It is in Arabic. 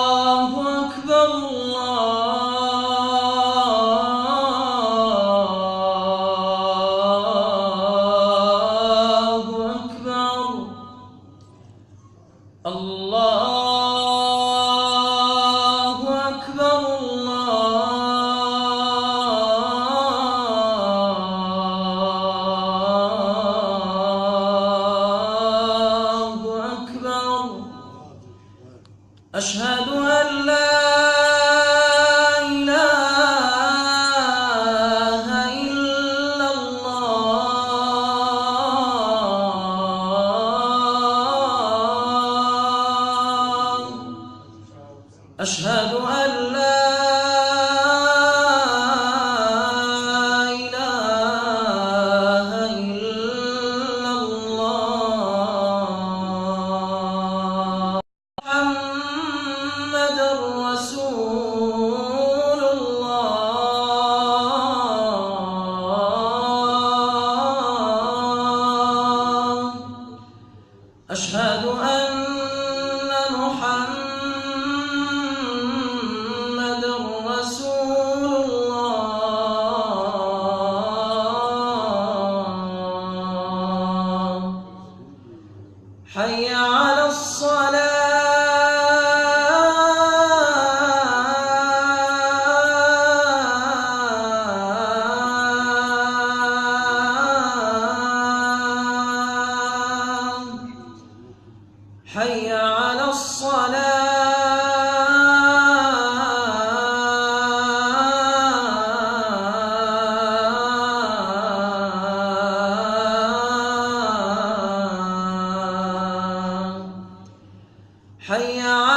الله أكبر الله أكبر الله أكبر الله أكبر أشهد أن لا إله إلا الله أشهد أن لا إله إلا الله محمد رسول الله أشهد أن محمد رسول الله حي على الصلاة حي على الصلاة حي على